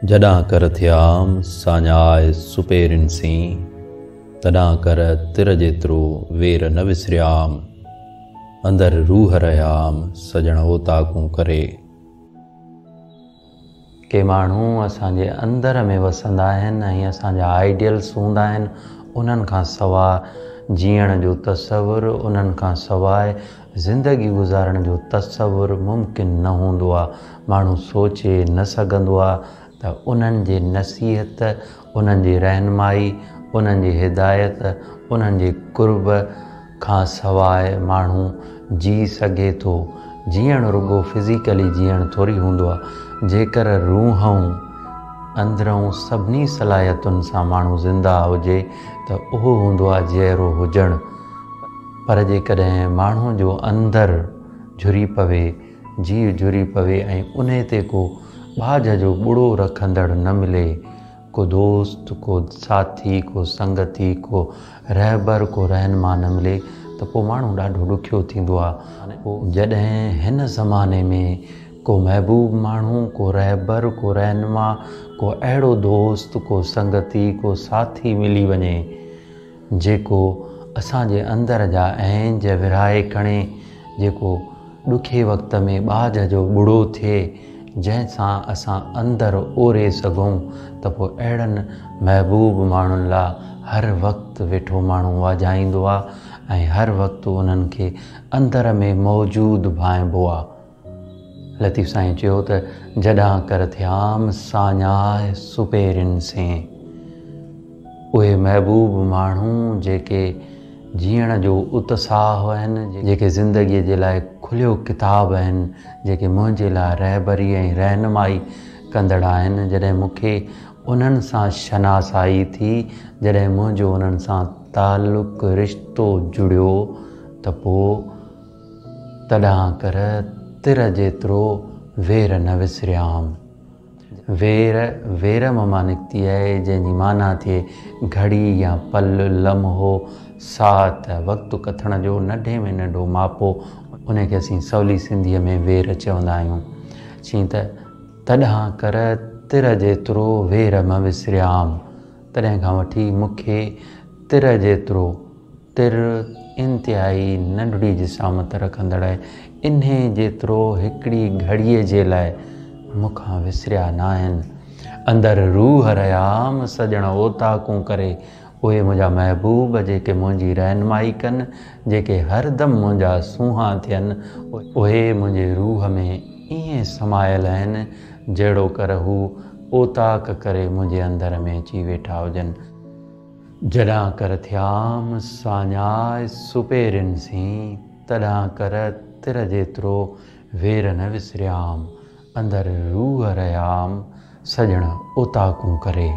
जॾां कर थियाम साञाए सुपेरिन सी, तॾां कर तिर जेतिरो वेर न विसरियाम, अंदर रूह रहियाम सजण ओताकूं करे। के माण्हू असांजे अंदर में वसंदा आहिनि ऐं असांजा आइडियल्स हूंदा आहिनि। उन्हनि खां सवाइ जीअण जो तसवुर, उन्हनि खां सवाइ ज़िंदगी गुज़ारण जो तसवुर मुमकिन न हूंदो आहे। माण्हू सोचे न सघंदो आहे त उन्हनि जे नसीहत, उन्हनि जी रहनुमाई, उन्हनि जी हिदायत, उन्हनि जे कुर्ब खां सवाइ माण्हू जी सघे थो। जीअण रुगो फिज़िकली जीअण थोरी हूंदो आहे। जेकर रूहूं अंदरूं सभिनी सलाहियतुनि सां माण्हू ज़िंदा हुजे त उहो हूंदो आहे जहिड़ो हुजणु। पर जेकॾहिं माण्हू जो अंदरु झुरी पवे, जी झुरी पवे ऐं उन ते को बाज जो बुड़ो रखंदड़ न मिले, को दोस्त, को साथी, को संगती, को रहबर, को रहनुमा न मिले, त पोइ माण्हू ॾाढो ॾुखियो थींदो आहे। जॾहिं हिन ज़माने में को महबूब माण्हू, को रहबर, को रहनुमा, को अहिड़ो दोस्त, को संगती, को साथी मिली वञे जेको असांजे अंदर जा ऐंज विरहाए खणे, जेको ॾुखे वक़्त में बाज जो बुड़ो थिए, जंहिंसां असां अंदरु ओरे सघूं, त पोइ अहिड़नि महबूब माण्हुनि लाइ हर वक़्तु वेठो माण्हू वाॼाईंदो आहे ऐं हर वक़्तु उन्हनि खे अंदर में मौजूदु भाइबो आहे। लतीफ़ साईं चयो त जॾां कर थियाम साञाए सुपेरिन से, उहे महबूब माण्हू जेके जीअण जो उत्साह आहिनि, जेके ज़िंदगीअ जे लाइ खुलियो किताब आहिनि, जेके मुंहिंजे लाइ रहबरी ऐं रहनुमाई कंदड़ आहिनि, जॾहिं मूंखे उन्हनि सां शनासाई थी, जॾहिं मुंहिंजो उन्हनि सां तालुक़ रिश्तो जुड़ियो, त पोइ तॾां कर तिर जेतिरो वेर न विसरियाम। वेर मां निकिती आहे, जंहिंजी माना थिए घड़ी या पल, लम्हो, साथ, वक़्तु कथण जो नंढे में नंढो मापो। उनखे असीं सवली सिंधीअ में वेर चवंदा आहियूं। चई त तॾां कर तिर जेतिरो वेर न विसरियाम। तॾहिं खां वठी मूंखे तिर जेतिरो, तिर इंतिहाई नंढड़ी जिसामत रखंदड़ आहे, इन्हे जेतिरो हिकिड़ी घड़ीअ जे लाइ मूंखां विसरिया न आहिनि। अंदरि रूह रहियाम सजण ओताकूं करे। उहे मुंहिंजा महबूब जेके मुंहिंजी रहनुमाई कनि, जेके हरदम मुंहिंजा सूंहां थियनि, उहे मुंहिंजे रूह में ईअं समायल आहिनि जहिड़ो कर हू ओताक करे मुंहिंजे अंदर में अची वेठा हुजनि। जॾां कर थियाम साञाए सुपेरिन सी, तॾां कर तिर जेतिरो वेर न विसरियाम, अंदरि रूह रहियाम सजण ओताकूं करे।